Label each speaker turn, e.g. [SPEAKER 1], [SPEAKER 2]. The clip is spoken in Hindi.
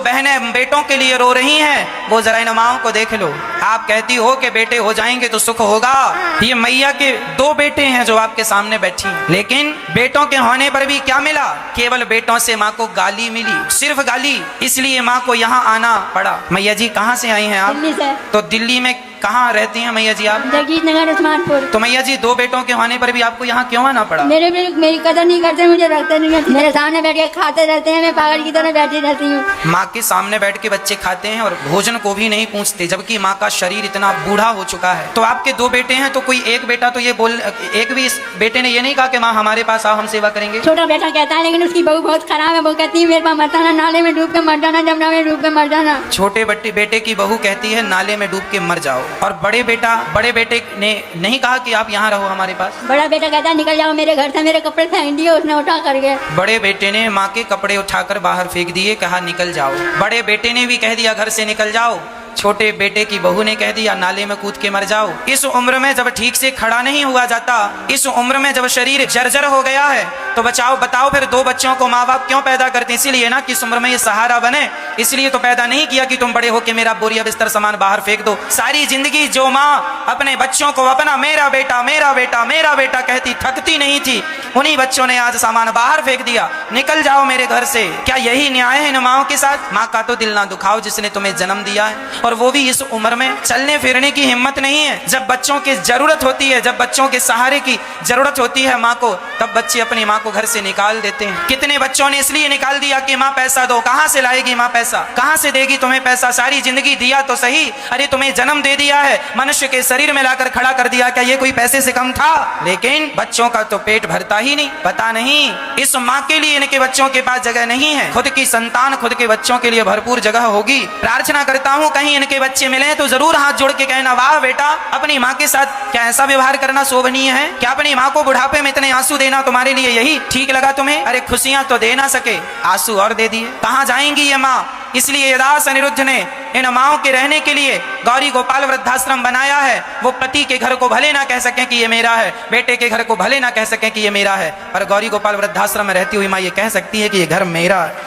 [SPEAKER 1] बहनें बेटों के लिए रो रही हैं, वो जरा इन माओं को देख लो। आप कहती हो कि बेटे हो जाएंगे तो सुख होगा। ये मैया के 2 बेटे हैं जो आपके सामने बैठी हैं, लेकिन बेटों के होने पर भी क्या मिला? केवल बेटों से माँ को गाली मिली, सिर्फ गाली। इसलिए माँ को यहाँ आना पड़ा। मैया जी कहाँ से आई हैं आप?
[SPEAKER 2] दिल्ली से।
[SPEAKER 1] तो दिल्ली में कहाँ रहती हैं मैया जी आप?
[SPEAKER 2] जगीर नगर उस्मानपुर।
[SPEAKER 1] तो मैया जी 2 बेटों के होने पर भी आपको यहाँ क्यों आना पड़ा?
[SPEAKER 2] मेरी कदर नहीं करते, मुझे रखते नहीं है। मेरे सामने बैठ के खाते रहते हैं, मैं पागल की तरह बैठी रहती हूँ।
[SPEAKER 1] माँ के सामने बैठ के बच्चे खाते हैं और भोजन को भी नहीं पूछते, जबकि माँ का शरीर इतना बूढ़ा हो चुका है। तो आपके 2 बेटे हैं, तो कोई एक बेटा तो ये बोल, एक भी इस बेटे ने ये नहीं कहा कि माँ हमारे पास आओ, हम सेवा करेंगे?
[SPEAKER 2] छोटा बेटा कहता है, लेकिन उसकी बहू बहुत खराब है। वो कहती है मेरे पास मत आना, नाले में डूब के मर जाना, जमुना में डूब के मर जाना।
[SPEAKER 1] छोटे बेटे की बहू कहती है नाले में डूब के मर जाओ, और बड़े बेटे ने नहीं कहा कि आप यहाँ रहो हमारे पास?
[SPEAKER 2] बड़ा बेटा कहता है निकल जाओ मेरे घर से, मेरे कपड़े फेंक दिए उसने उठा करके।
[SPEAKER 1] बड़े बेटे ने माँ के कपड़े उठाकर बाहर फेंक दिए, कहा निकल जाओ। बड़े बेटे ने भी कह दिया घर से निकल जाओ। छोटे बेटे की बहू ने कह दिया नाले में कूद के मर जाओ। इस उम्र में जब ठीक से खड़ा नहीं हुआ जाता, इस उम्र में जब शरीर जर्जर हो गया है, तो बताओ फिर 2 बच्चों को माँ बाप क्यों पैदा करते? इसीलिए ना कि इस उम्र में ये सहारा बने, इसलिए तो पैदा नहीं किया कि तुम बड़े हो के मेरा बोरिया बिस्तर सामान बाहर फेंक दो। सारी जिंदगी जो माँ अपने बच्चों को अपना मेरा बेटा मेरा बेटा मेरा बेटा कहती थकती नहीं थी, उन्हीं बच्चों ने आज सामान बाहर फेंक दिया, निकल जाओ मेरे घर से। क्या यही न्याय है इन माओं के साथ? माँ का तो दिल ना दुखाओ जिसने तुम्हें जन्म दिया है, और वो भी इस उम्र में चलने फिरने की हिम्मत नहीं है। जब बच्चों की जरूरत होती है, जब बच्चों के सहारे की जरूरत होती है माँ को, तब बच्चे अपनी माँ को घर से निकाल देते हैं। कितने बच्चों ने इसलिए निकाल दिया कि माँ पैसा दो। कहाँ से लाएगी माँ पैसा? कहाँ से देगी तुम्हें पैसा? सारी जिंदगी दिया तो सही, अरे तुम्हें जन्म दे दिया है, मनुष्य के शरीर में लाकर खड़ा कर दिया, क्या ये कोई पैसे से कम था? लेकिन बच्चों का तो पेट भरता ही नहीं। पता नहीं इस माँ के लिए इनके बच्चों के पास जगह नहीं है। खुद की संतान खुद के बच्चों के लिए भरपूर जगह होगी। प्रार्थना करता हूँ कहीं इनके बच्चे मिले तो जरूर हाथ जोड़ के कहना वाह बेटा, अपनी माँ के साथ क्या ऐसा व्यवहार करना शोभनीय है? क्या अपनी माँ को बुढ़ापे में इतने आंसू देना तुम्हारे लिए यही ठीक लगा तुम्हें? अरे खुशियां तो दे ना सके, आंसू और दे दिए। कहाँ जाएंगी ये माँ? इसलिए यदास अनिरुद्ध ने इन माओं के रहने के लिए गौरी गोपाल वृद्धाश्रम बनाया है। वो पति के घर को भले ना कह सकें कि ये मेरा है, बेटे के घर को भले ना कह सकें कि ये मेरा है, पर गौरी गोपाल वृद्धाश्रम में रहती हुई माँ ये कह सकती है कि ये घर मेरा है।